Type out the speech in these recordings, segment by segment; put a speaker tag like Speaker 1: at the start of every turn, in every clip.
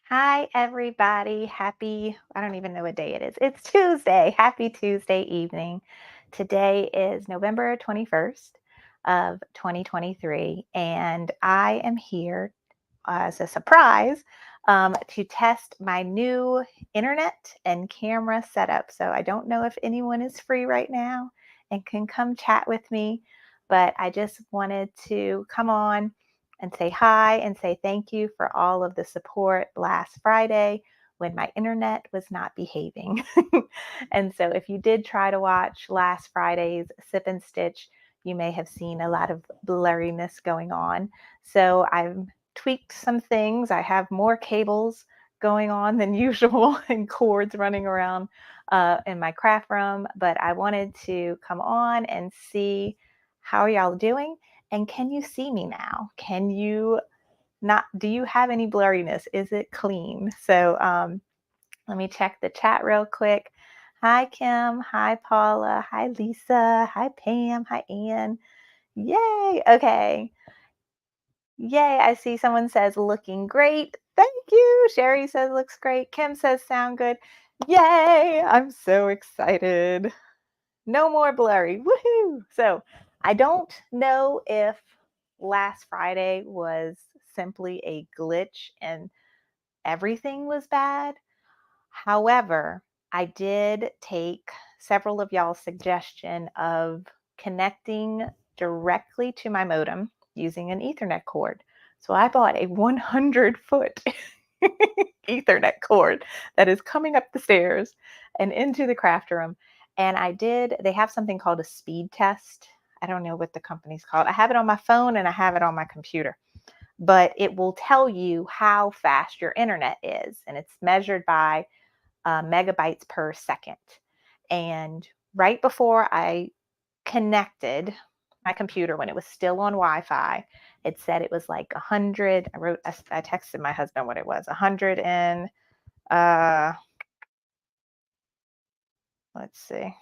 Speaker 1: Hi, everybody. I don't even know what day it is. It's Tuesday. Happy Tuesday evening. Today is November 21st of 2023, and I am here as a surprise to test my new internet and camera setup. So I don't know if anyone is free right now and can come chat with me, but I just wanted to come on and say hi and say thank you for all of the support last Friday when my internet was not behaving. And so if you did try to watch last Friday's Sip and Stitch, you may have seen a lot of blurriness going on. So I've tweaked some things. I have more cables going on than usual and cords running around in my craft room, but I wanted to come on and see how are y'all doing, and can you see me now? Can you not? Do you have any blurriness? Is it clean? So let me check the chat real quick. Hi, Kim. Hi, Paula. Hi, Lisa. Hi, Pam. Hi, Ann. Yay. Okay. Yay. I see someone says looking great. Thank you. Sherry says looks great. Kim says sound good. Yay. I'm so excited. No more blurry. Woohoo. So I don't know if last Friday was simply a glitch and everything was bad. However, I did take several of y'all's suggestion of connecting directly to my modem using an Ethernet cord. So I bought a 100-foot Ethernet cord that is coming up the stairs and into the craft room. And they have something called a speed test. I don't know what the company's called. I have it on my phone and I have it on my computer, but it will tell you how fast your internet is. And it's measured by megabytes per second. And right before I connected my computer, when it was still on Wi-Fi, it said it was like 100. I texted my husband what it was, 100 and let's see,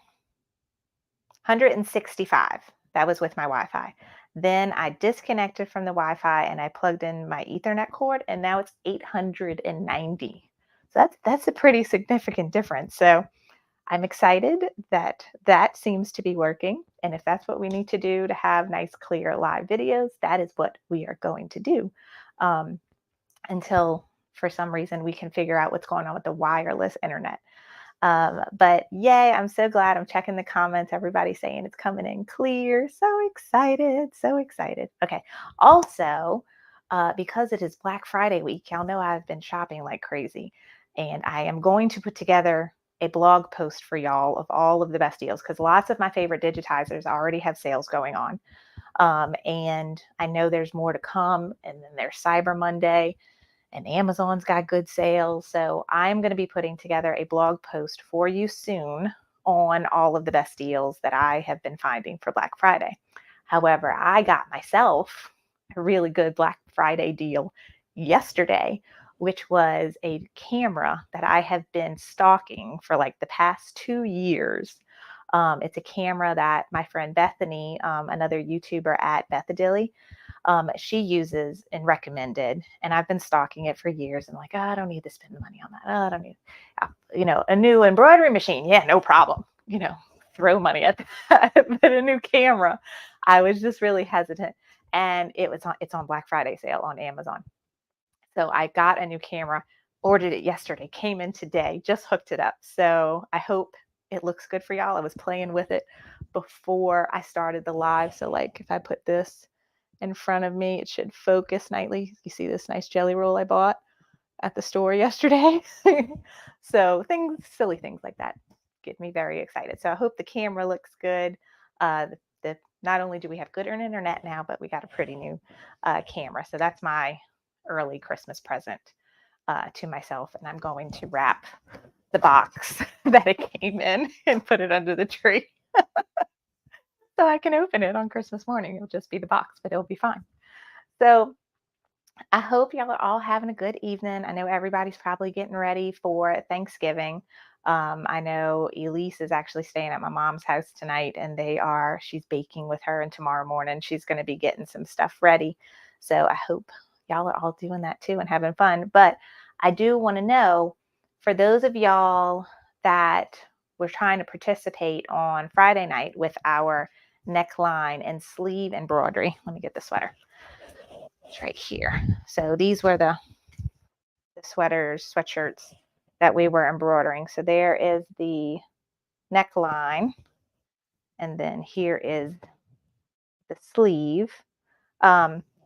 Speaker 1: 165. That was with my Wi-Fi. Then I disconnected from the Wi-Fi and I plugged in my Ethernet cord, and now it's 890. So that's a pretty significant difference. So I'm excited that that seems to be working. And if that's what we need to do to have nice, clear live videos, that is what we are going to do um, until for some reason we can figure out what's going on with the wireless internet. But yay, I'm so glad. I'm checking the comments. Everybody's saying it's coming in clear. So excited. So excited. Okay. Also, because it is Black Friday week, y'all know I've been shopping like crazy. And I am going to put together a blog post for y'all of all of the best deals because lots of my favorite digitizers already have sales going on. And I know there's more to come. And then there's Cyber Monday and Amazon's got good sales. So I'm going to be putting together a blog post for you soon on all of the best deals that I have been finding for Black Friday. However, I got myself a really good Black Friday deal yesterday, which was a camera that I have been stalking for like the past 2 years. It's a camera that my friend Bethany, another YouTuber at Bethadilly, she uses and recommended, and I've been stalking it for years. And like, oh, I don't need to spend money on that. Oh, I don't need, a new embroidery machine. Yeah, no problem. Throw money at that. But a new camera, I was just really hesitant. And it's on Black Friday sale on Amazon. So I got a new camera, ordered it yesterday, came in today, just hooked it up. So I hope it looks good for y'all. I was playing with it before I started the live. So like if I put this in front of me, it should focus nightly. You see this nice jelly roll I bought at the store yesterday. So silly things like that get me very excited. So I hope the camera looks good. Not only do we have good internet now, but we got a pretty new camera. So that's my early Christmas present to myself. And I'm going to wrap the box that it came in and put it under the tree so I can open it on Christmas morning. It'll just be the box, but it'll be fine. So I hope y'all are all having a good evening. I know everybody's probably getting ready for Thanksgiving. I know Elise is actually staying at my mom's house tonight, and she's baking with her, and tomorrow morning she's going to be getting some stuff ready. So I hope y'all are all doing that too and having fun. But I do want to know, for those of y'all that were trying to participate on Friday night with our neckline and sleeve embroidery. Let me get the sweater. It's right here. So these were the sweaters, sweatshirts that we were embroidering. So there is the neckline, and then here is the sleeve.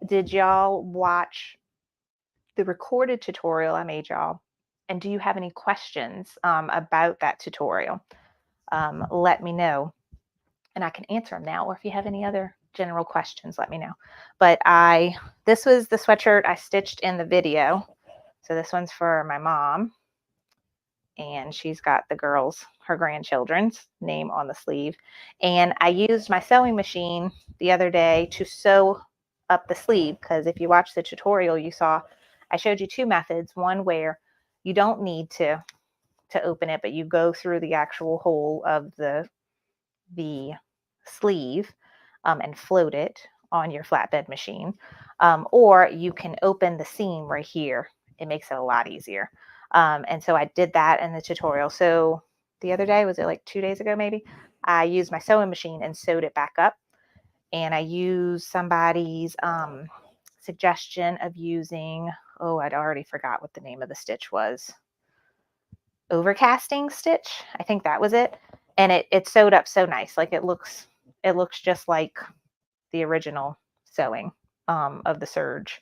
Speaker 1: Did y'all watch the recorded tutorial I made y'all? And do you have any questions about that tutorial? Let me know, and I can answer them now. Or if you have any other general questions, let me know. But this was the sweatshirt I stitched in the video. So this one's for my mom, and she's got the girls, her grandchildren's name on the sleeve. And I used my sewing machine the other day to sew up the sleeve, because if you watch the tutorial, you saw I showed you two methods. One where you don't need to open it, but you go through the actual hole of the sleeve and float it on your flatbed machine. Or you can open the seam right here. It makes it a lot easier. And so I did that in the tutorial. So the other day, was it like 2 days ago maybe, I used my sewing machine and sewed it back up. And I used somebody's suggestion of using, oh, I'd already forgot what the name of the stitch was. Overcasting stitch, I think that was it. And it sewed up so nice. Like it looks just like the original sewing of the serge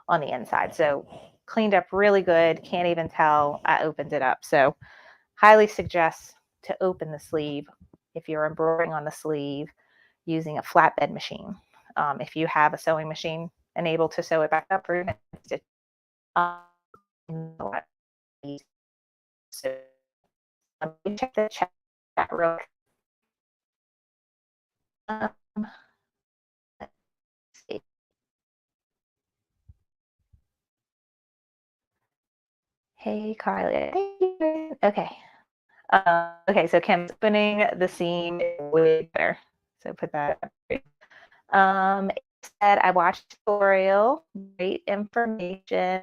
Speaker 1: on the inside. So cleaned up really good. Can't even tell I opened it up. So highly suggest to open the sleeve if you're embroidering on the sleeve using a flatbed machine. If you have a sewing machine and able to sew it back up, or even stitch. So let me check the chat real quick. Let's see. Hey, Carly. Okay. Okay, so Kim's opening the seam way better. So put that up. It said, I watched the tutorial, great information.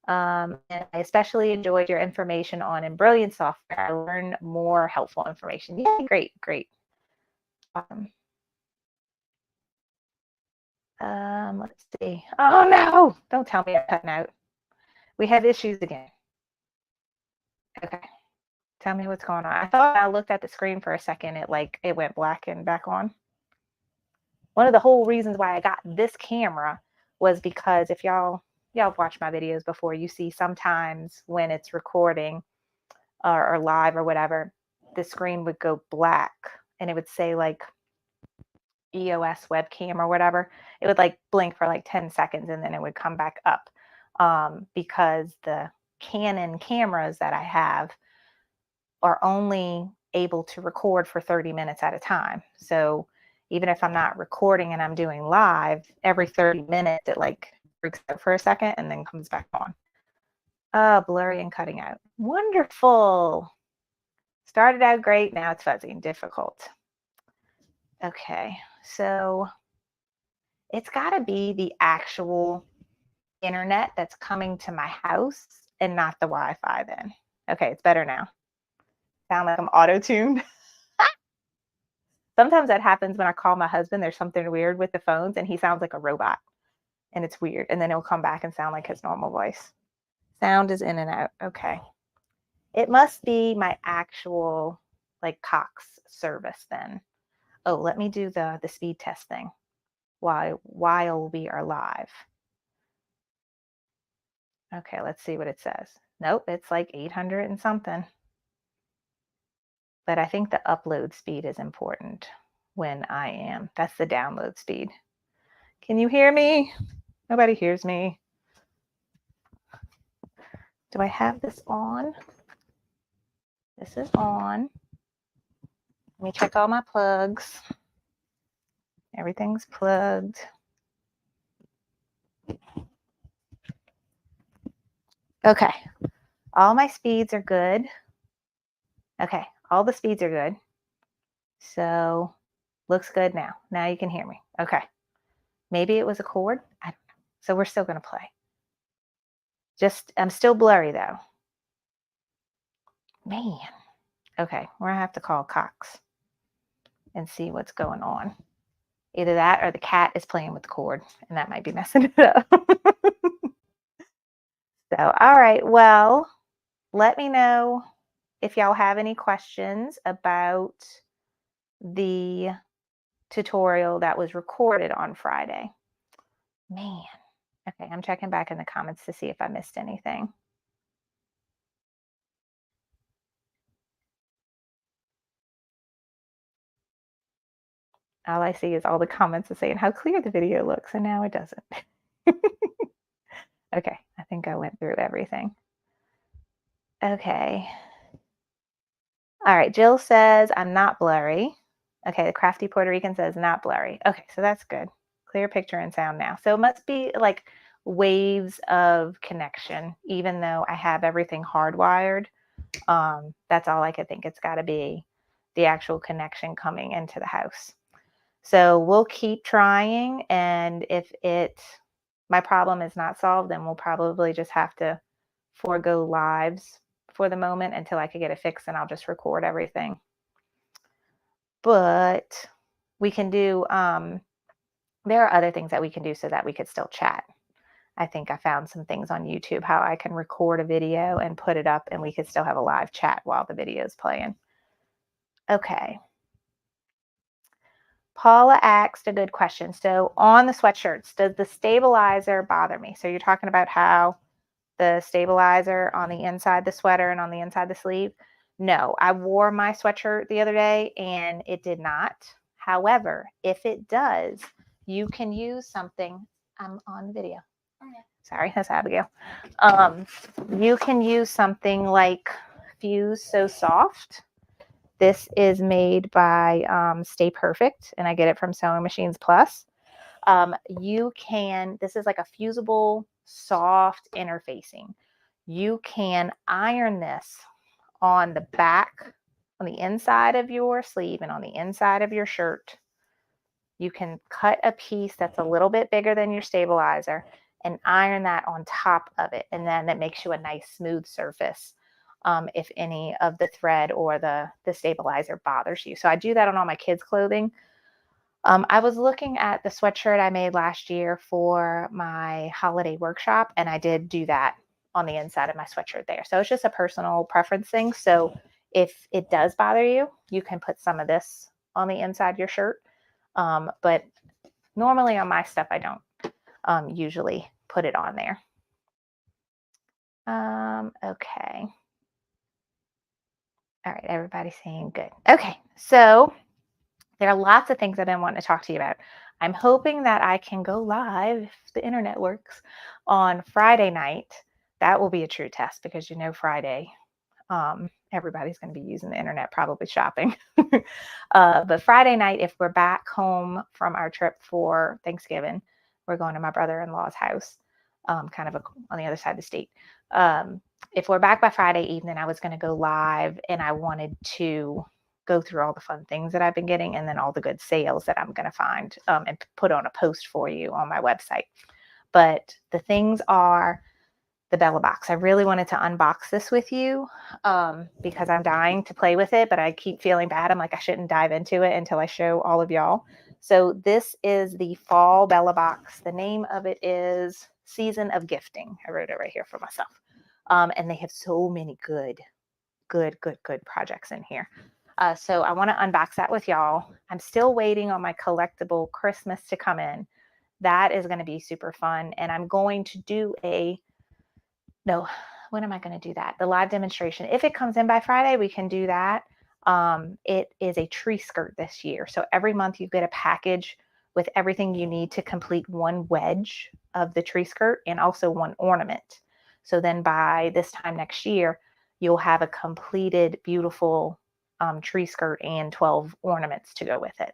Speaker 1: And I especially enjoyed your information on embroidery software. I learned more helpful information. Yeah, great, great. Let's see. Oh no, don't tell me I'm cutting out. We have issues again. Okay. Tell me what's going on. I thought I looked at the screen for a second. It went black and back on. One of the whole reasons why I got this camera was because if y'all have watched my videos before, you see sometimes when it's recording or live or whatever, the screen would go black and it would say like EOS webcam or whatever. It would like blink for like 10 seconds and then it would come back up because the Canon cameras that I have are only able to record for 30 minutes at a time. So even if I'm not recording and I'm doing live, every 30 minutes it like breaks out for a second and then comes back on. Blurry and cutting out. Wonderful. Started out great, now it's fuzzy and difficult. Okay, so it's got to be the actual internet that's coming to my house and not the Wi-Fi then. Okay, it's better now. Sound like I'm auto-tuned. Sometimes that happens when I call my husband. There's something weird with the phones and he sounds like a robot and it's weird. And then he'll come back and sound like his normal voice. Sound is in and out. Okay. It must be my actual like Cox service then. Oh, let me do the speed test thing while we are live. Okay, let's see what it says. Nope, it's like 800 and something. But I think the upload speed is important when that's the download speed. Can you hear me? Nobody hears me. Do I have this on? This is on. Let me check all my plugs. Everything's plugged. Okay, all my speeds are good. Okay, all the speeds are good. So looks good now. Now you can hear me. Okay. Maybe it was a cord. I don't know. So we're still going to play. I'm still blurry though. Man. Okay, we're gonna have to call Cox and see what's going on. Either that or the cat is playing with the cord, and that might be messing it up. So, all right. Well, let me know if y'all have any questions about the tutorial that was recorded on Friday. Man. Okay, I'm checking back in the comments to see if I missed anything. All I see is all the comments are saying how clear the video looks, and now it doesn't. Okay, I think I went through everything. Okay. All right, Jill says, I'm not blurry. Okay, the crafty Puerto Rican says, not blurry. Okay, so that's good. Clear picture and sound now. So it must be like waves of connection, even though I have everything hardwired. That's all I could think. It's got to be the actual connection coming into the house. So we'll keep trying. And if my problem is not solved, then we'll probably just have to forego lives for the moment until I could get it fixed, and I'll just record everything. But we can do, there are other things that we can do so that we could still chat. I think I found some things on YouTube how I can record a video and put it up, and we could still have a live chat while the video is playing. Okay. Paula asked a good question. So on the sweatshirts, does the stabilizer bother me? So you're talking about how the stabilizer on the inside the sweater and on the inside the sleeve. No, I wore my sweatshirt the other day and it did not. However, if it does, you can use something. I'm on video. Sorry, that's Abigail. You can use something like Fuse So Soft. This is made by Stay Perfect, and I get it from Sewing Machines Plus. This is like a fusible, soft interfacing. You can iron this on the back, on the inside of your sleeve and on the inside of your shirt. You can cut a piece that's a little bit bigger than your stabilizer and iron that on top of it. And then that makes you a nice smooth surface if any of the thread or the stabilizer bothers you. So I do that on all my kids' clothing. I was looking at the sweatshirt I made last year for my holiday workshop, and I did do that on the inside of my sweatshirt there. So it's just a personal preference thing. So if it does bother you, you can put some of this on the inside of your shirt. But normally on my stuff, I don't usually put it on there. Okay. All right, everybody's saying good. Okay, so there are lots of things I've been wanting to talk to you about. I'm hoping that I can go live if the internet works on Friday night. That will be a true test because Friday, everybody's going to be using the internet, probably shopping. But Friday night, if we're back home from our trip for Thanksgiving, we're going to my brother-in-law's house, kind of on the other side of the state. If we're back by Friday evening, I was going to go live, and I wanted to go through all the fun things that I've been getting and then all the good sales that I'm going to find and put on a post for you on my website. But the things are the Bella box. I really wanted to unbox this with you because I'm dying to play with it, but I keep feeling bad. I'm like, I shouldn't dive into it until I show all of y'all. So this is the fall Bella box. The name of it is Season of Gifting. I wrote it right here for myself. And they have so many good projects in here. So I want to unbox that with y'all. I'm still waiting on my collectible Christmas to come in. That is going to be super fun. And I'm going to do when am I going to do that? The live demonstration. If it comes in by Friday, we can do that. It is a tree skirt this year. So every month you get a package with everything you need to complete one wedge of the tree skirt and also one ornament. So then by this time next year, you'll have a completed, beautiful tree skirt and 12 ornaments to go with it.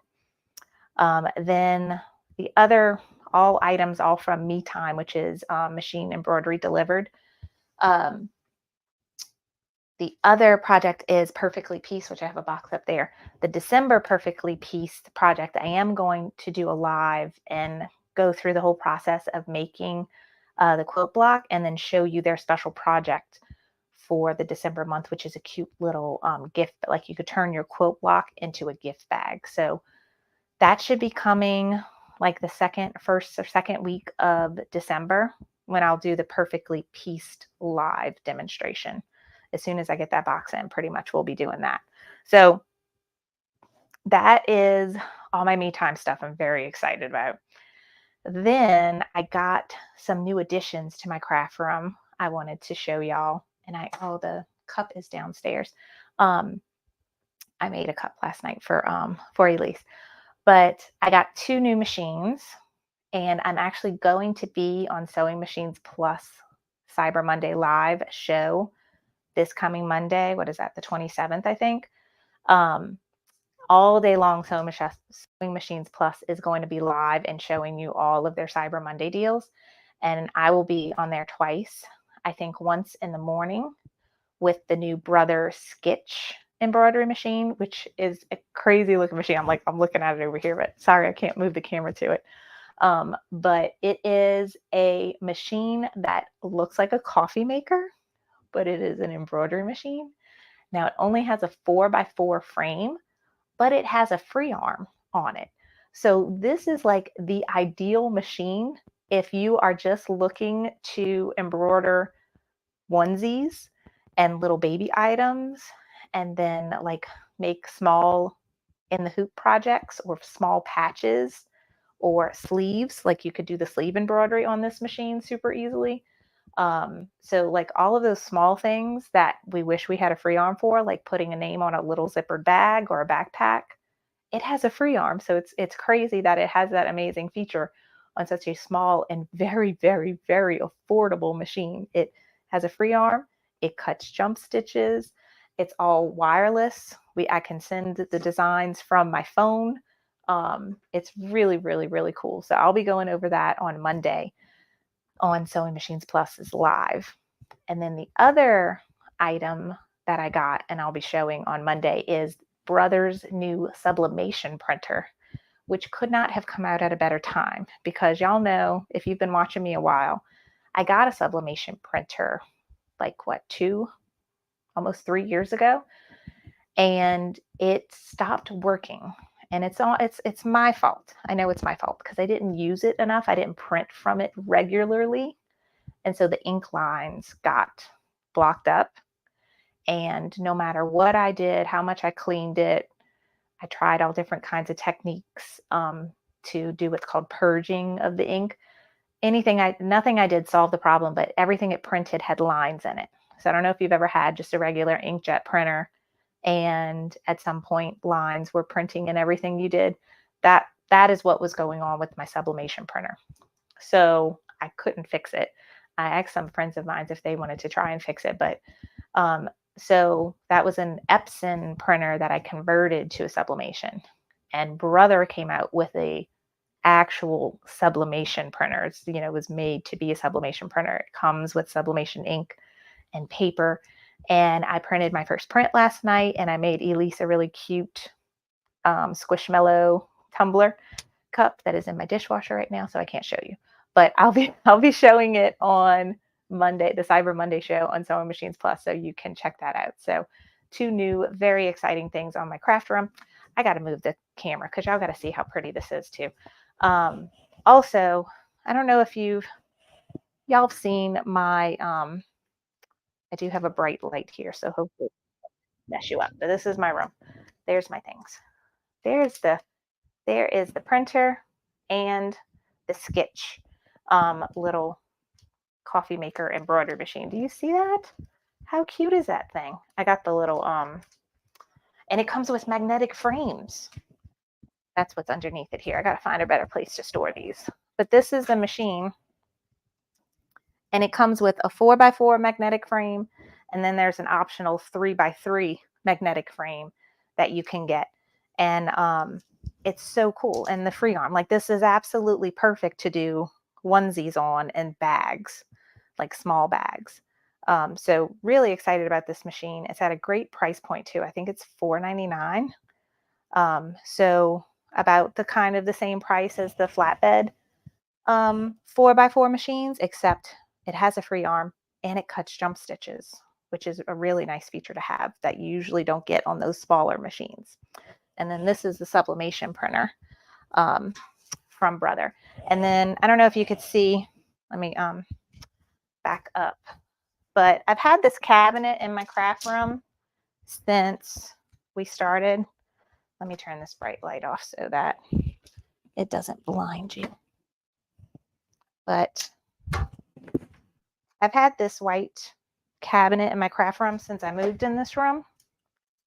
Speaker 1: Then the other, all items, all from Me Time, which is machine embroidery delivered. The other project is Perfectly Pieced, which I have a box up there. The December Perfectly Pieced project, I am going to do a live and go through the whole process of making the quilt block, and then show you their special project for the December month, which is a cute little gift. Like you could turn your quilt block into a gift bag. So that should be coming like the first or second week of December, when I'll do the perfectly pieced live demonstration. As soon as I get that box in, pretty much we'll be doing that. So that is all my me time stuff I'm very excited about. Then I got some new additions to my craft room I wanted to show y'all. And oh, the cup is downstairs. Um, I made a cup last night for Elise. But I got 2 new machines, and I'm actually going to be on Sewing Machines Plus Cyber Monday Live show this coming Monday. What is that? The 27th, I think. Um, all day long, Sewing Machines Plus is going to be live and showing you all of their Cyber Monday deals. And I will be on there twice. I think once in the morning with the new Brother Sketch embroidery machine, which is a crazy looking machine. I'm looking at it over here, but sorry, I can't move the camera to it. But it is a machine that looks like a coffee maker, but it is an embroidery machine. Now it only has a 4x4 frame, but it has a free arm on it. So this is like the ideal machine if you are just looking to embroider onesies and little baby items, and then like make small in the hoop projects or small patches or sleeves. Like you could do the sleeve embroidery on this machine super easily. So like all of those small things that we wish we had a free arm for, like putting a name on a little zippered bag or a backpack, it has a free arm. So it's crazy that it has that amazing feature on such a small and very, very, very affordable machine. It has a free arm. It cuts jump stitches. It's all wireless. I can send the designs from my phone. It's really, really, really cool. So I'll be going over that on Monday on Sewing Machines Plus is live. And then the other item that I got and I'll be showing on Monday is Brother's new sublimation printer, which could not have come out at a better time, because y'all know, if you've been watching me a while, I got a sublimation printer like almost 3 years ago, and it stopped working. And it's my fault. I know it's my fault because I didn't use it enough. I didn't print from it regularly. And so the ink lines got blocked up. And no matter what I did, how much I cleaned it, I tried all different kinds of techniques to do what's called purging of the ink. Nothing I did solved the problem, but everything it printed had lines in it. So I don't know if you've ever had just a regular inkjet printer, and at some point lines were printing in everything you did. That is what was going on with my sublimation printer. So I couldn't fix it. I asked some friends of mine if they wanted to try and fix it, but so that was an Epson printer that I converted to a sublimation. And Brother came out with a actual sublimation printer. It was made to be a sublimation printer. It comes with sublimation ink and paper. And I printed my first print last night, and I made Elise a really cute Squishmallow tumbler cup that is in my dishwasher right now, so I can't show you. But I'll be showing it on Monday, the Cyber Monday show on Sewing Machines Plus, so you can check that out. So 2 new, very exciting things on my craft room. I got to move the camera because y'all got to see how pretty this is too. Also, I don't know if y'all have seen my, I do have a bright light here, so hopefully mess you up. But this is my room. There's my things. There is the printer and the sketch little coffee maker embroidery machine. Do you see that? How cute is that thing? I got the little and it comes with magnetic frames. That's what's underneath it here. I gotta find a better place to store these. But this is the machine, and it comes with a 4x4 magnetic frame, and then there's an optional 3x3 magnetic frame that you can get. And it's so cool. And the free arm, like, this is absolutely perfect to do onesies on and bags, like small bags. So really excited about this machine. It's at a great price point too. I think it's $4.99. So about the kind of the same price as the flatbed. 4x4 machines, except it has a free arm and it cuts jump stitches, which is a really nice feature to have that you usually don't get on those smaller machines. And then this is the sublimation printer um, from Brother. And then I don't know if you could see, let me back up, but I've had this cabinet in my craft room since we started. Let me turn this bright light off so that it doesn't blind you. But I've had this white cabinet in my craft room since I moved in this room.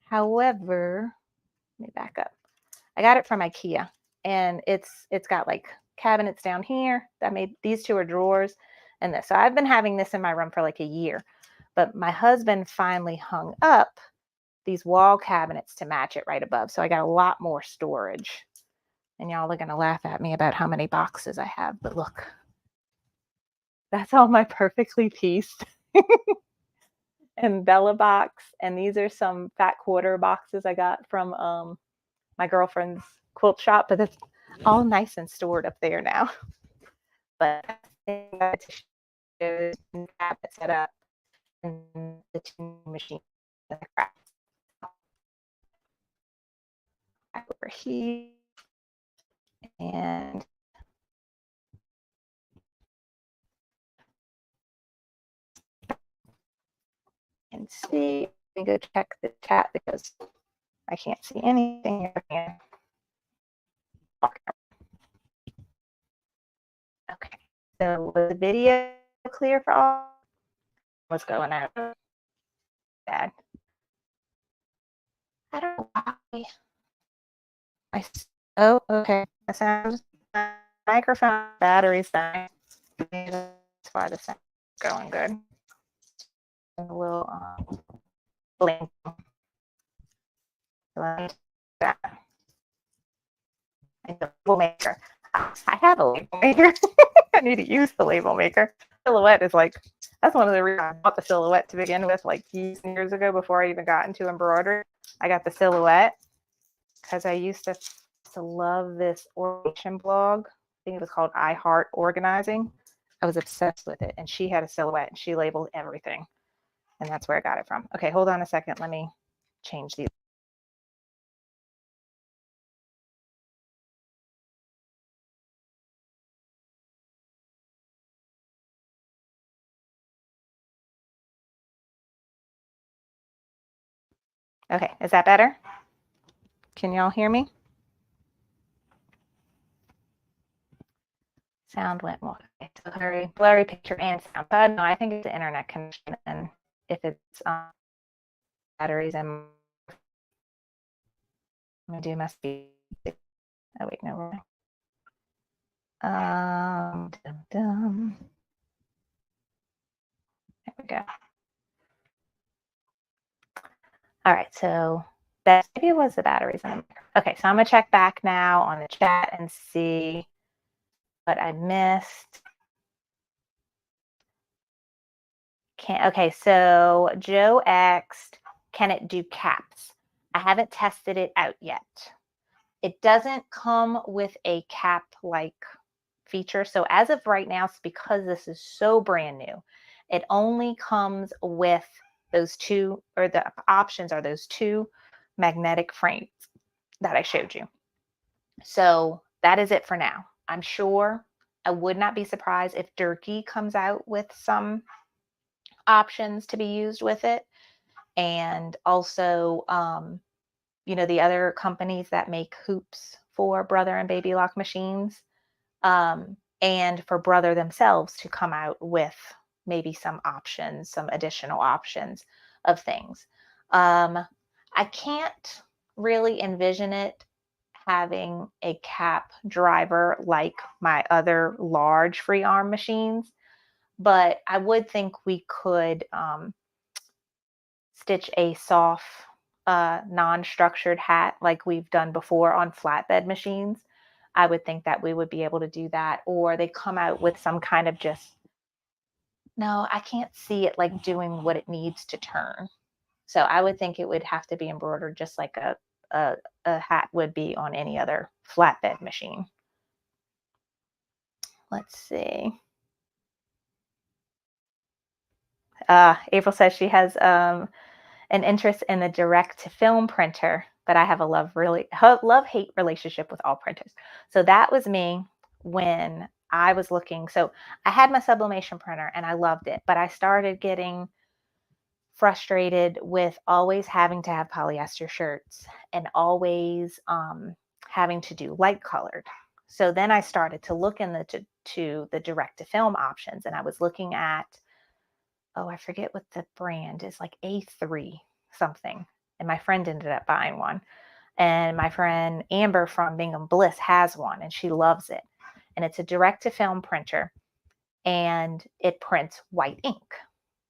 Speaker 1: However, let me back up. I got it from IKEA, and it's got like cabinets down here that made, these two are drawers and this. So I've been having this in my room for like a year, but my husband finally hung up these wall cabinets to match it right above. So I got a lot more storage. And y'all are going to laugh at me about how many boxes I have, but look, that's all my perfectly pieced and Bella box. And these are some fat quarter boxes I got from my girlfriend's quilt shop, but it's all nice and stored up there now. But cabinet set up and the two machine over here and see. Let me go check the chat because I can't see anything here. Okay, so was the video clear for all? What's going on? Bad. I don't know why. Oh, okay. The sound, microphone battery's dying. That's why the sound is going good. A little blink. That. Label maker. I have a label maker. I need to use the label maker. Silhouette is like, that's one of the reasons I bought the Silhouette to begin with, like years ago before I even got into embroidery. I got the Silhouette because I used to love this organization blog. I think it was called I Heart Organizing. I was obsessed with it. And she had a Silhouette and she labeled everything. And that's where I got it from. Okay, hold on a second. Let me change these. Okay, is that better? Can y'all hear me? Sound went more. Okay, so blurry picture and sound. But no, I think it's the internet connection. And if it's batteries, I'm going to do must be. Oh, wait, no, wrong. There we go. All right, so that maybe it was the batteries. Okay, so I'm gonna check back now on the chat and see what I missed. Okay, so Joe asked, can it do caps? I haven't tested it out yet. It doesn't come with a cap-like feature. So as of right now, it's because this is so brand new, it only comes with those two, or the options are those two magnetic frames that I showed you. So that is it for now. I'm sure I would not be surprised if Durkee comes out with some options to be used with it. And also, you know, the other companies that make hoops for Brother and Baby Lock machines, and for Brother themselves to come out with maybe some options, some additional options of things. I can't really envision it having a cap driver like my other large free arm machines, but I would think we could stitch a soft, non-structured hat like we've done before on flatbed machines. I would think that we would be able to do that, or they come out with some kind of just, no, I can't see it like doing what it needs to turn. So I would think it would have to be embroidered just like a hat would be on any other flatbed machine. Let's see. April says she has an interest in the direct to film printer, but I have a love hate relationship with all printers. So that was me when I was looking. So I had my sublimation printer and I loved it, but I started getting frustrated with always having to have polyester shirts and always having to do light colored. So then I started to look to the direct to film options, and I was looking at, oh, I forget what the brand is, like A3 something. And my friend ended up buying one. And my friend Amber from Bingham Bliss has one and she loves it. And it's a direct to film printer and it prints white ink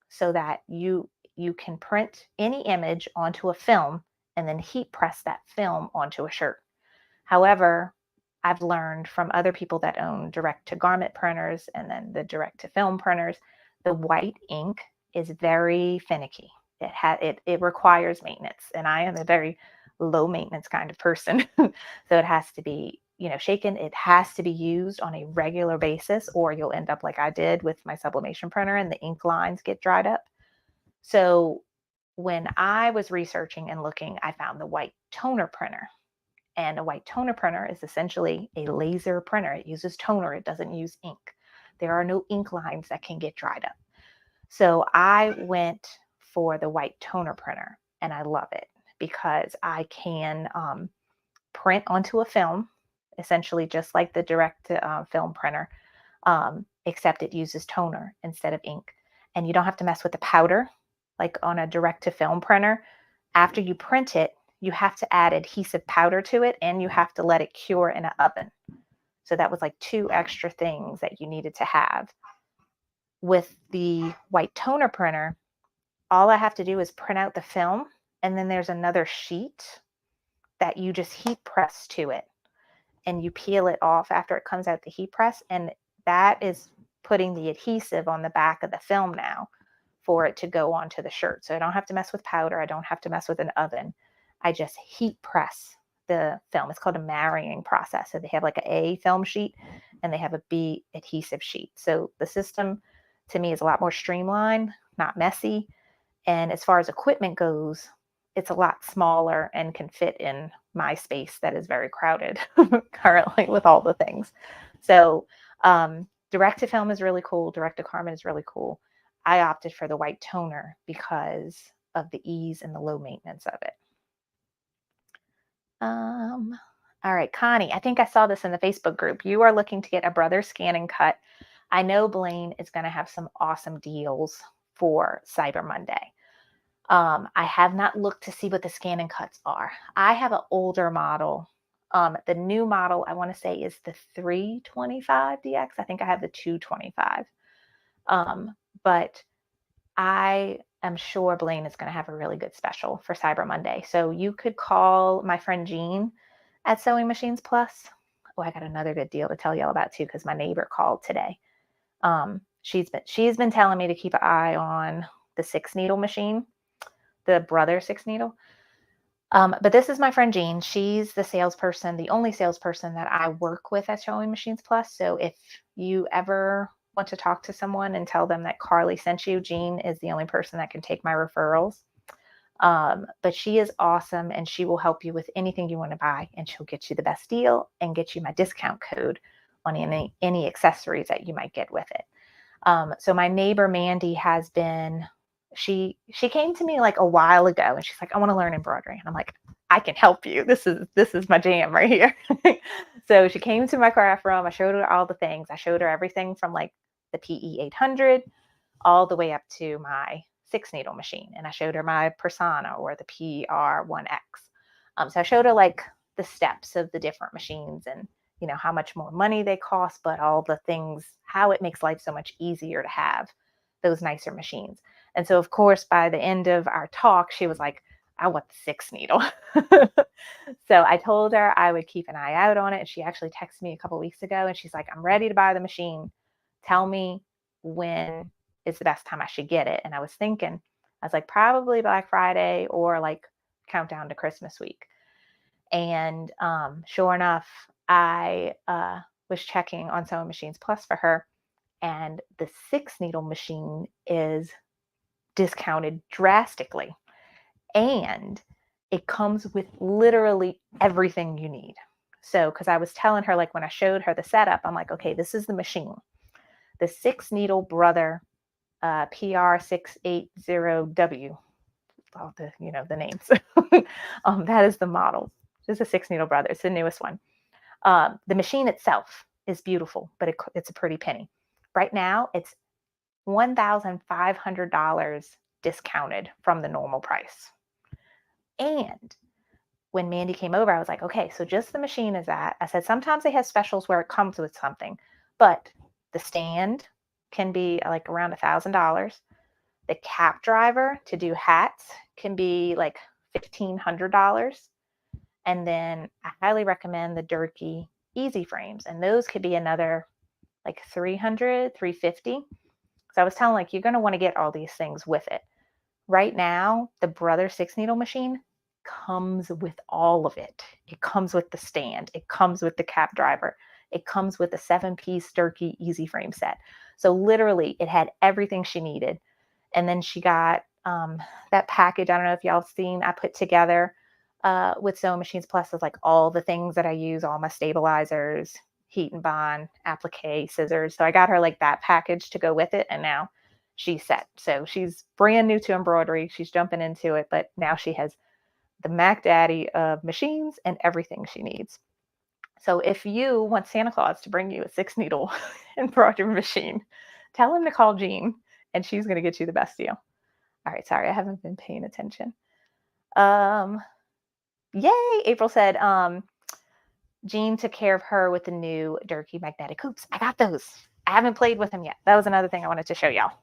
Speaker 1: so that you can print any image onto a film and then heat press that film onto a shirt. However, I've learned from other people that own direct to garment printers and then the direct to film printers, the white ink is very finicky. It requires maintenance, and I am a very low maintenance kind of person. So it has to be, shaken. It has to be used on a regular basis, or you'll end up like I did with my sublimation printer and the ink lines get dried up. So when I was researching and looking, I found the white toner printer. And a white toner printer is essentially a laser printer. It uses toner, it doesn't use ink. There are no ink lines that can get dried up. So I went for the white toner printer and I love it because I can print onto a film, essentially just like the direct film printer, except it uses toner instead of ink. And you don't have to mess with the powder like on a direct to film printer. After you print it, you have to add adhesive powder to it and you have to let it cure in an oven. So that was like two extra things that you needed to have. With the white toner printer, all I have to do is print out the film, and then there's another sheet that you just heat press to it and you peel it off after it comes out the heat press. And that is putting the adhesive on the back of the film now for it to go onto the shirt. So I don't have to mess with powder. I don't have to mess with an oven. I just heat press the film. It's called a marrying process. So they have like an A film sheet and they have a B adhesive sheet. So the system to me is a lot more streamlined, not messy. And as far as equipment goes, it's a lot smaller and can fit in my space that is very crowded currently with all the things. So direct to film is really cool. Direct to garment is really cool. I opted for the white toner because of the ease and the low maintenance of it. All right, Connie, I think I saw this in the Facebook group. You are looking to get a brother scan and cut. I know Blaine is going to have some awesome deals for Cyber Monday. I have not looked to see what the scan and cuts are. I have an older model. The new model, I want to say, is the 325DX. I think I have the 225. But I am sure Blaine is going to have a really good special for Cyber Monday. So you could call my friend Jean at Sewing Machines Plus. Oh, I got another good deal to tell y'all about too, because my neighbor called today. She's been telling me to keep an eye on the 6-needle machine, the Brother 6-needle. But this is my friend Jean. She's the salesperson, the only salesperson that I work with at Sewing Machines Plus. So if you ever want to talk to someone and tell them that Carly sent you, Jean is the only person that can take my referrals. But she is awesome and she will help you with anything you want to buy, and she'll get you the best deal and get you my discount code on any accessories that you might get with it. So my neighbor Mandy has been, she came to me like a while ago and she's like, I want to learn embroidery. And I'm like, I can help you. This is my jam right here. So she came to my craft room. I showed her all the things. I showed her everything from like the PE 800 all the way up to my 6-needle machine. And I showed her my Persona or the PR 1X. So I showed her like the steps of the different machines and how much more money they cost, but all the things, how it makes life so much easier to have those nicer machines. And so, of course, by the end of our talk, she was like, I want the 6-needle. So I told her I would keep an eye out on it. And she actually texted me a couple weeks ago and she's like, I'm ready to buy the machine. Tell me when is the best time I should get it. And I was like, probably Black Friday or like countdown to Christmas week. And sure enough, I was checking on Sewing Machines Plus for her, and the 6 needle machine is discounted drastically. And it comes with literally everything you need. So, because I was telling her, like when I showed her the setup, I'm like, okay, this is the machine. The 6 needle Brother PR680W. All the, the names. That is the model. This is a 6 needle Brother. It's the newest one. The machine itself is beautiful, but it's a pretty penny. Right now, it's $1,500 discounted from the normal price. And when Mandy came over, I was like, okay, so just the machine is that. I said, sometimes they have specials where it comes with something, but the stand can be like around $1,000. The cap driver to do hats can be like $1,500. And then I highly recommend the Durkee Easy Frames. And those could be another like $300, $350. So I was telling like, you're going to want to get all these things with it. Right now, the Brother 6 needle machine comes with all of it. It comes with the stand. It comes with the cap driver. It comes with a 7-piece Durkee Easy Frame set. So literally, it had everything she needed. And then she got that package. I don't know if y'all have seen. I put together with Sewing Machines Plus is like all the things that I use, all my stabilizers, heat and bond, applique, scissors. So I got her like that package to go with it, and now she's set. So she's brand new to embroidery. She's jumping into it, but now she has the Mac Daddy of machines and everything she needs. So if you want Santa Claus to bring you a 6 needle embroidery machine, tell him to call Jean, and she's going to get you the best deal. All right, sorry, I haven't been paying attention. Yay, April said, Jean took care of her with the new Durkee magnetic hoops. I got those. I haven't played with them yet. That was another thing I wanted to show y'all.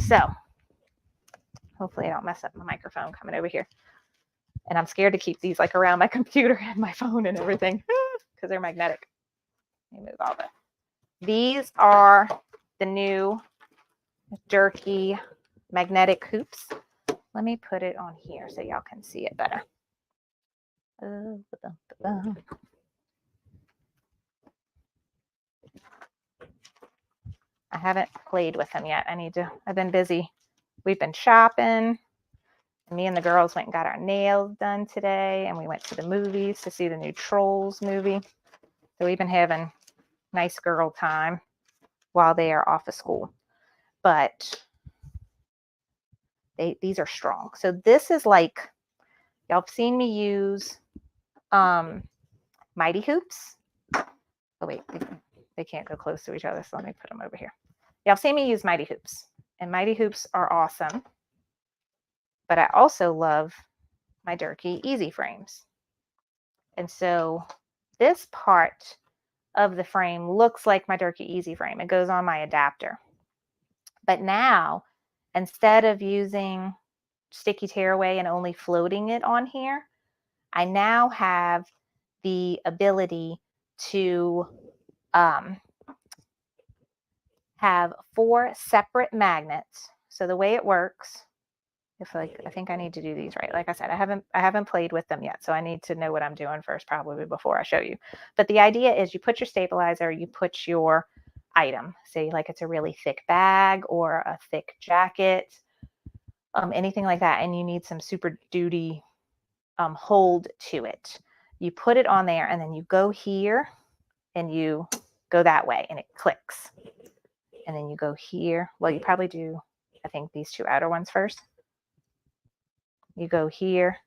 Speaker 1: So hopefully I don't mess up my microphone coming over here. And I'm scared to keep these like around my computer and my phone and everything because they're magnetic. Let me move all that. These are the new Durkee magnetic hoops. Let me put it on here so y'all can see it better. I haven't played with them yet. I've been busy. We've been shopping. Me and the girls went and got our nails done today, and we went to the movies to see the new Trolls movie. So we've been having nice girl time while they are off of school. But these are strong. So this is like, y'all have seen me use Mighty Hoops. Oh wait, they can't go close to each other, so let me put them over here. Y'all have seen me use Mighty Hoops, and Mighty Hoops are awesome. But I also love my Durkee Easy Frames. And so this part of the frame looks like my Durkee Easy Frame. It goes on my adapter. But now, instead of using sticky tearaway and only floating it on here, I now have the ability to have 4 separate magnets. So the way it works, I think I need to do these right. Like I said, I haven't played with them yet, so I need to know what I'm doing first, probably before I show you. But the idea is you put your stabilizer, you put your item, say like it's a really thick bag or a thick jacket, anything like that, and you need some super duty hold to it. You put it on there, and then you go here, and you go that way, and it clicks. And then you go here. Well, you probably do, I think, these 2 outer ones first. You go here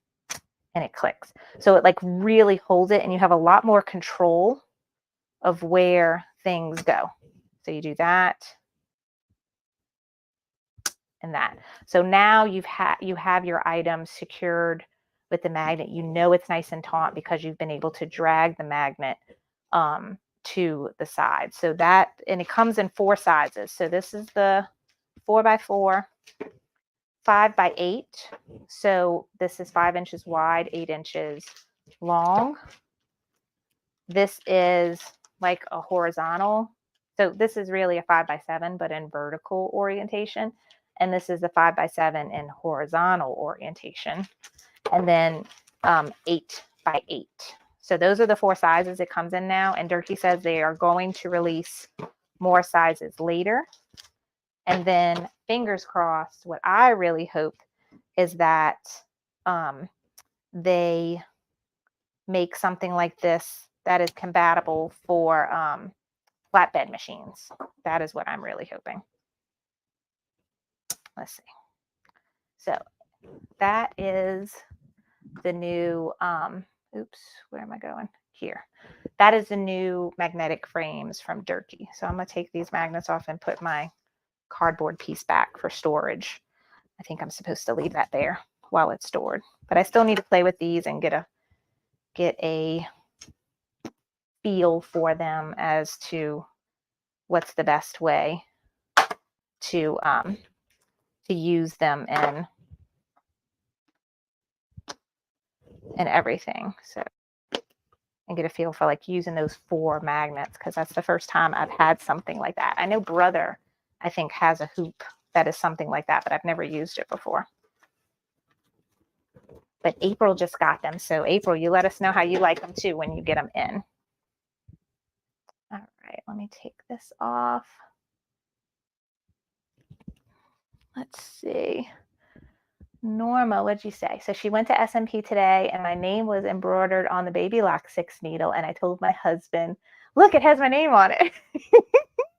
Speaker 1: and it clicks. So it like really holds it, and you have a lot more control of where things go. So you do that and that. So now you have your item secured with the magnet. You know it's nice and taut because you've been able to drag the magnet to the side. So that, and it comes in 4 sizes. So this is the 4x4. 5x8. So this is 5 inches wide, 8 inches long. This is like a horizontal. So this is really a 5x7, but in vertical orientation. And this is the 5x7 in horizontal orientation. And then 8x8. So those are the 4 sizes it comes in now. And Durkee says they are going to release more sizes later. And then fingers crossed, what I really hope is that they make something like this that is compatible for flatbed machines. That is what I'm really hoping. Let's see. So that is the new, oops, where am I going? Here. That is the new magnetic frames from Durkee. So I'm going to take these magnets off and put my cardboard piece back for storage. I think I'm supposed to leave that there while it's stored. But I still need to play with these and get a feel for them as to what's the best way to use them and everything. So, and get a feel for like using those 4 magnets, because that's the first time I've had something like that. I know Brother, I think, has a hoop that is something like that, but I've never used it before. But April just got them. So April, you let us know how you like them too when you get them in. All right, let me take this off. Let's see. Norma, what'd you say? So she went to SMP today and my name was embroidered on the Baby Lock 6 needle. And I told my husband, look, it has my name on it.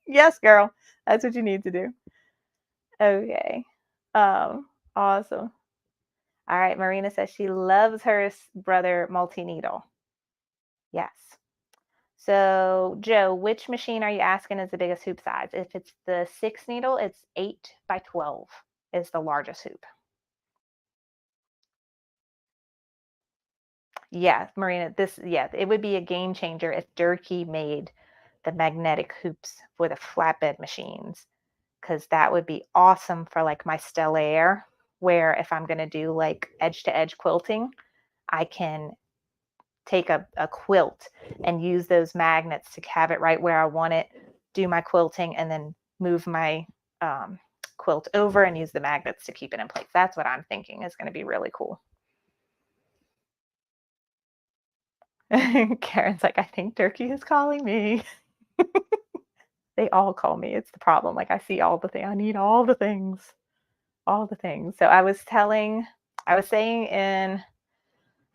Speaker 1: Yes, girl. That's what you need to do. Okay. Awesome. All right. Marina says she loves her Brother multi-needle. Yes. So Joe, which machine are you asking is the biggest hoop size? If it's the 6 needle, it's 8 by 12 is the largest hoop. Yeah, Marina, it would be a game changer if Durkee made the magnetic hoops for the flatbed machines, because that would be awesome for like my Stellaire, where if I'm going to do like edge to edge quilting, I can take a quilt and use those magnets to have it right where I want it, do my quilting, and then move my quilt over and use the magnets to keep it in place. That's what I'm thinking is going to be really cool. Karen's like, I think Durkee is calling me. They all call me. It's the problem. Like I see all the things. I need all the things. All the things. So I was saying in,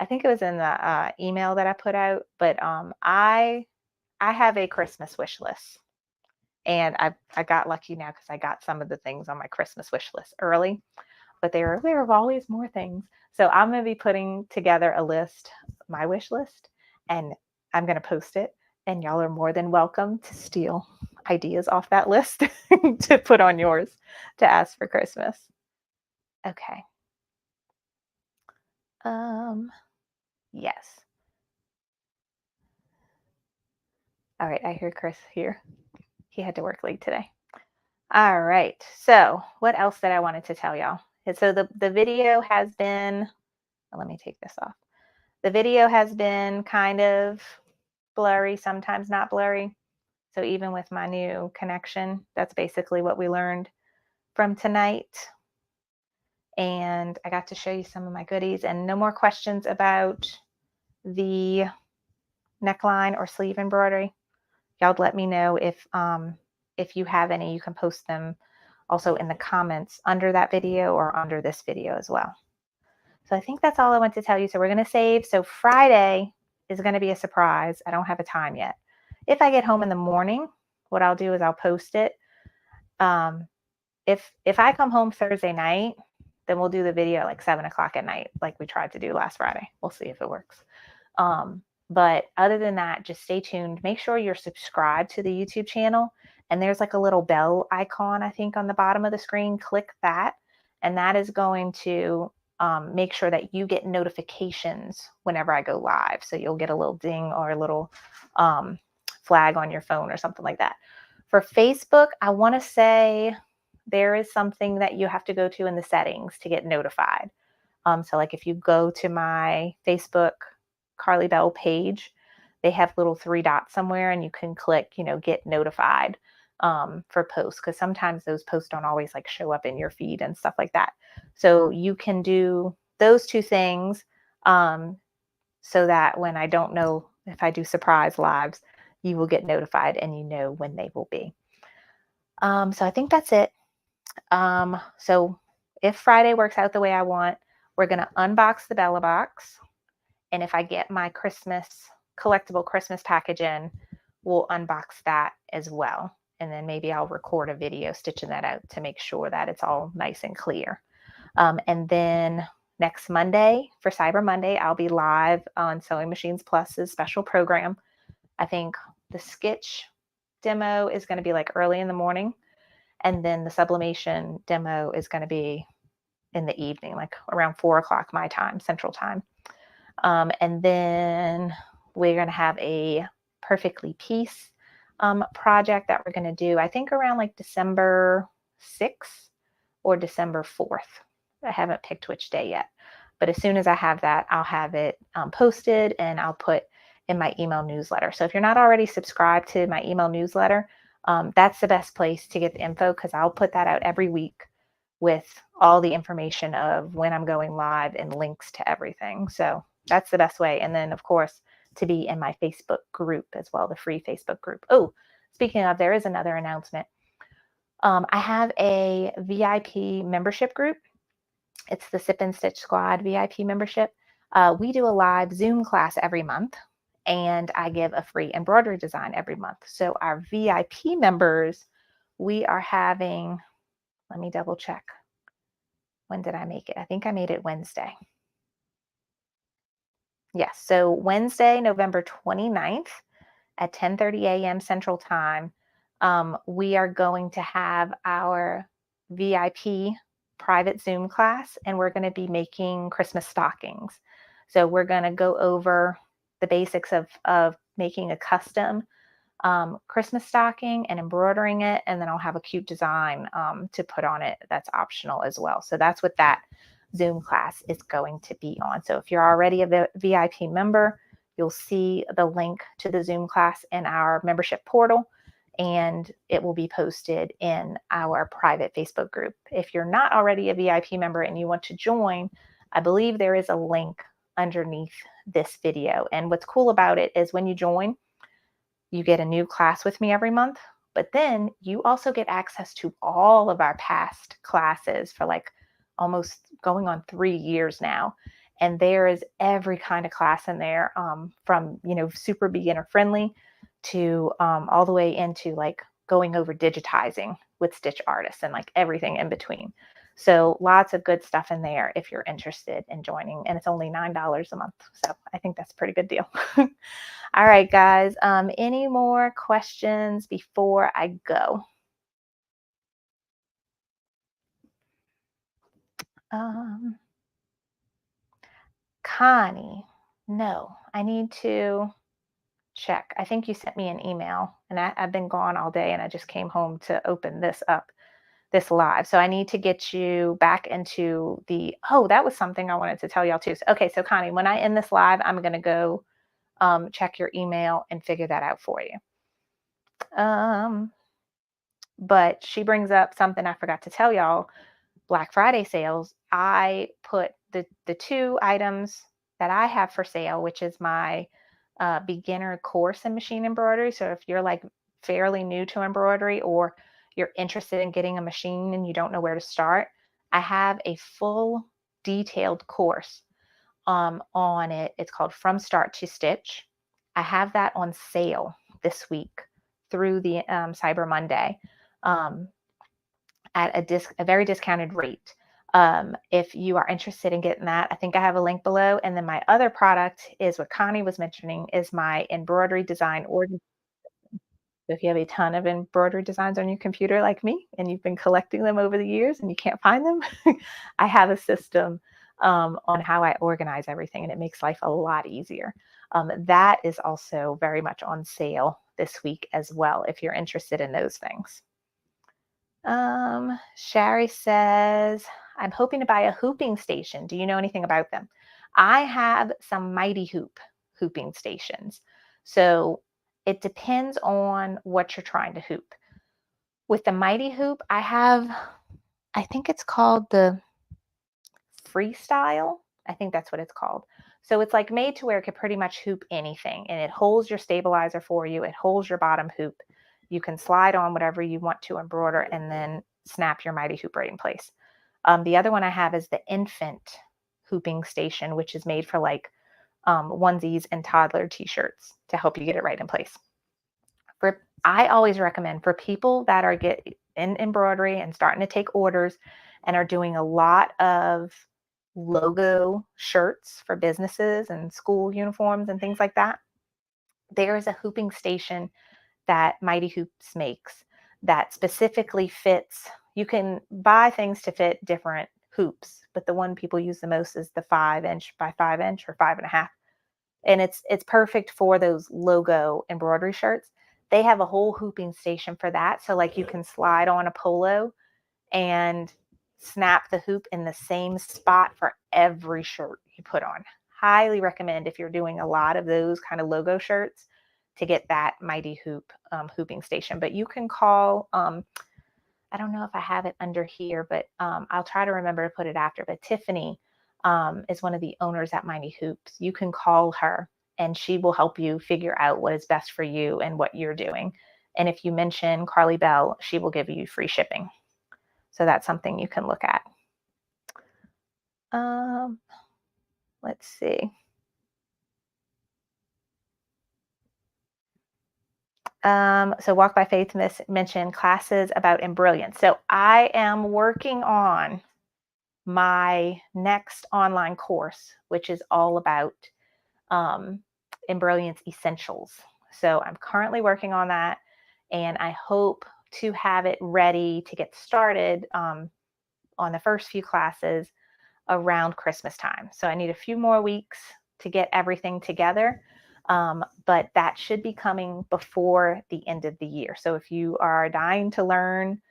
Speaker 1: I think it was in the email that I put out, but I have a Christmas wish list. And I got lucky now because I got some of the things on my Christmas wish list early, but there are always more things. So I'm going to be putting together a list, my wish list, and I'm going to post it. And y'all are more than welcome to steal ideas off that list to put on yours to ask for Christmas. Okay. Yes. All right. I hear Chris here. He had to work late today. All right. So what else that I wanted to tell y'all? So the video has been, let me take this off. The video has been kind of blurry, sometimes not blurry. So even with my new connection, that's basically what we learned from tonight. And I got to show you some of my goodies, and no more questions about the neckline or sleeve embroidery. Y'all let me know if you have any. You can post them also in the comments under that video or under this video as well. So I think that's all I want to tell you. So we're going to save. So Friday is going to be a surprise. I don't have a time yet. If I get home in the morning, what I'll do is I'll post it. If I come home Thursday night, then we'll do the video at like 7 o'clock at night, like we tried to do last Friday. We'll see if it works. But other than that, just stay tuned. Make sure you're subscribed to the YouTube channel. And there's like a little bell icon, I think, on the bottom of the screen. Click that. And that is going to make sure that you get notifications whenever I go live. So you'll get a little ding or a little flag on your phone or something like that. For Facebook, I want to say there is something that you have to go to in the settings to get notified. So like if you go to my Facebook Carly Bell page, they have little 3 dots somewhere and you can click, get notified for posts, because sometimes those posts don't always like show up in your feed and stuff like that. So you can do those 2 things. so that when I don't know if I do surprise lives, you will get notified and you know when they will be. So I think that's it. So if Friday works out the way I want, we're going to unbox the Bella box. And if I get my collectible Christmas package in, we'll unbox that as well. And then maybe I'll record a video stitching that out to make sure that it's all nice and clear. And then next Monday, for Cyber Monday, I'll be live on Sewing Machines Plus's special program. I think the Sketch demo is going to be like early in the morning. And then the sublimation demo is going to be in the evening, like around 4 o'clock my time, Central Time. And then we're going to have a Perfectly Peace project that we're going to do, I think around like December 6th or December 4th. I haven't picked which day yet. But as soon as I have that, I'll have it posted and I'll put in my email newsletter. So if you're not already subscribed to my email newsletter, that's the best place to get the info, because I'll put that out every week with all the information of when I'm going live and links to everything. So that's the best way. And then, of course, to be in my Facebook group as well, the free Facebook group. Oh, speaking of, there is another announcement. I have a VIP membership group. It's the Sip and Stitch Squad VIP membership. We do a live Zoom class every month, and I give a free embroidery design every month. So our VIP members, we are having, let me double check. When did I make it? I think I made it Wednesday. Yes, so Wednesday, November 29th at 10:30 a.m. Central Time, we are going to have our VIP private Zoom class, and we're going to be making Christmas stockings. So we're going to go over the basics of making a custom Christmas stocking and embroidering it, and then I'll have a cute design to put on it that's optional as well. So that's what that Zoom class is going to be on. So if you're already a VIP member, you'll see the link to the Zoom class in our membership portal, and it will be posted in our private Facebook group. If you're not already a VIP member and you want to join, I believe there is a link underneath this video. And what's cool about it is when you join, you get a new class with me every month, but then you also get access to all of our past classes for like almost going on 3 years now. And there is every kind of class in there, from, super beginner friendly to all the way into like going over digitizing with Stitch Artists and like everything in between. So lots of good stuff in there if you're interested in joining. And it's only $9 a month. So I think that's a pretty good deal. All right, guys. Any more questions before I go? Connie, no, I need to check. I think you sent me an email, and I've been gone all day, and I just came home to open this up, this live. So I need to get you back into that was something I wanted to tell y'all too. Okay, so Connie, when I end this live, I'm going to go check your email and figure that out for you. But she brings up something I forgot to tell y'all. Black Friday sales, I put the two items that I have for sale, which is my beginner course in machine embroidery. So if you're like fairly new to embroidery, or you're interested in getting a machine and you don't know where to start, I have a full detailed course on it. It's called From Start to Stitch. I have that on sale this week through the Cyber Monday. At a very discounted rate. If you are interested in getting that, I think I have a link below. And then my other product is what Connie was mentioning, is my embroidery design order. So if you have a ton of embroidery designs on your computer like me, and you've been collecting them over the years and you can't find them, I have a system on how I organize everything, and it makes life a lot easier. That is also very much on sale this week as well, if you're interested in those things. Sherry says, I'm hoping to buy a hooping station. Do you know anything about them? I have some Mighty Hoop hooping stations. So it depends on what you're trying to hoop. With the Mighty Hoop, I think it's called the Freestyle. I think that's what it's called. So it's like made to where it could pretty much hoop anything, and it holds your stabilizer for you. It holds your bottom hoop. You can slide on whatever you want to embroider and then snap your Mighty Hoop right in place. The other one I have is the infant hooping station, which is made for like onesies and toddler t-shirts to help you get it right in place. I always recommend for people that are get in embroidery and starting to take orders and are doing a lot of logo shirts for businesses and school uniforms and things like that. There is a hooping station that Mighty Hoops makes that specifically fits. You can buy things to fit different hoops, but the one people use the most is the 5 inch by 5 inch or 5.5, and it's perfect for those logo embroidery shirts. They have a whole hooping station for that, so like you can slide on a polo and snap the hoop in the same spot for every shirt you put on. Highly recommend if you're doing a lot of those kind of logo shirts to get that Mighty Hoop hooping station. But you can call, I don't know if I have it under here, but I'll try to remember to put it after. But Tiffany is one of the owners at Mighty Hoops. You can call her and she will help you figure out what is best for you and what you're doing. And if you mention Carly Bell, she will give you free shipping. So that's something you can look at. Um, let's see. So Walk by Faith mentioned classes about embrilliance. So I am working on my next online course, which is all about um, embrilliance essentials. So I'm currently working on that, and I hope to have it ready to get started on the first few classes around Christmas time. So I need a few more weeks to get everything together. But that should be coming before the end of the year. So if you are dying to learn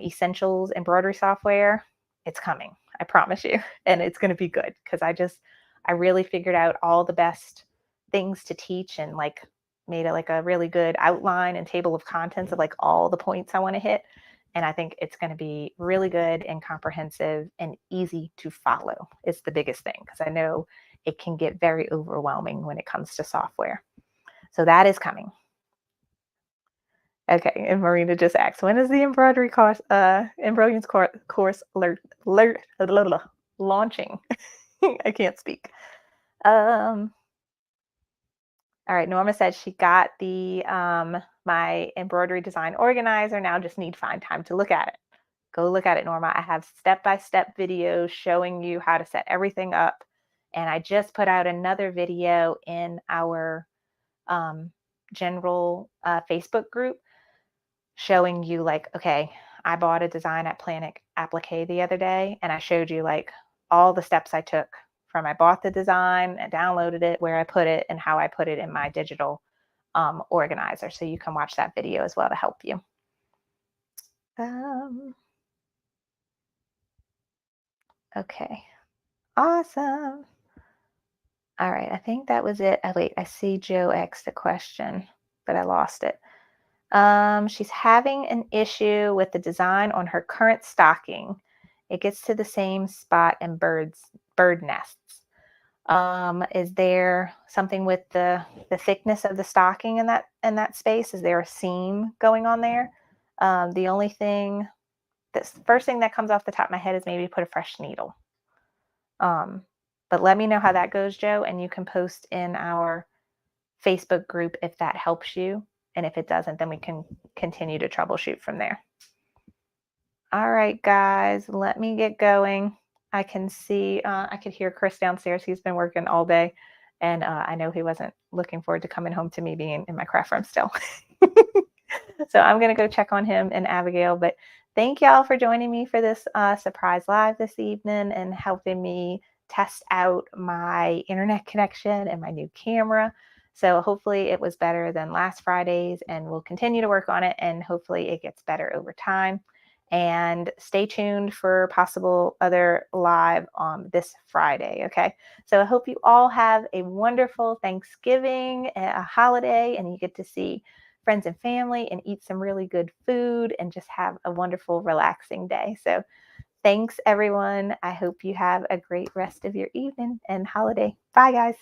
Speaker 1: essentials embroidery software, it's coming. I promise you. And it's going to be good because I really figured out all the best things to teach and like made it like a really good outline and table of contents of like all the points I want to hit. And I think it's going to be really good and comprehensive and easy to follow. It's the biggest thing because I know it can get very overwhelming when it comes to software. So that is coming. Okay, and Marina just asked, when is the embroidery course, embroiderance course launching? I can't speak. Um, all right, Norma said she got the my embroidery design organizer. Now just need to find time to look at it. Go look at it, Norma. I have step-by-step videos showing you how to set everything up. And I just put out another video in our general Facebook group showing you like, okay, I bought a design at Planet Applique the other day, and I showed you like all the steps I took from I bought the design and downloaded it, where I put it, and how I put it in my digital organizer. So you can watch that video as well to help you. Okay, awesome. All right, I think that was it. Oh, wait, I see Joe asked a question, but I lost it. She's having an issue with the design on her current stocking. It gets to the same spot in bird nests. Is there something with the thickness of the stocking in that space? Is there a seam going on there? The only thing, the first thing that comes off the top of my head is maybe put a fresh needle. But let me know how that goes, Joe, and you can post in our Facebook group if that helps you. And if it doesn't, then we can continue to troubleshoot from there. All right, guys, let me get going. I can see, I could hear Chris downstairs. He's been working all day. And I know he wasn't looking forward to coming home to me being in my craft room still. So I'm going to go check on him and Abigail. But thank y'all for joining me for this surprise live this evening and helping me test out my internet connection and my new camera. So hopefully it was better than last Friday's, and we'll continue to work on it, and hopefully it gets better over time. And stay tuned for possible other live on this Friday. Okay. So I hope you all have a wonderful Thanksgiving, a holiday, and you get to see friends and family and eat some really good food and just have a wonderful, relaxing day. So Thanks, everyone. I hope you have a great rest of your evening and holiday. Bye, guys.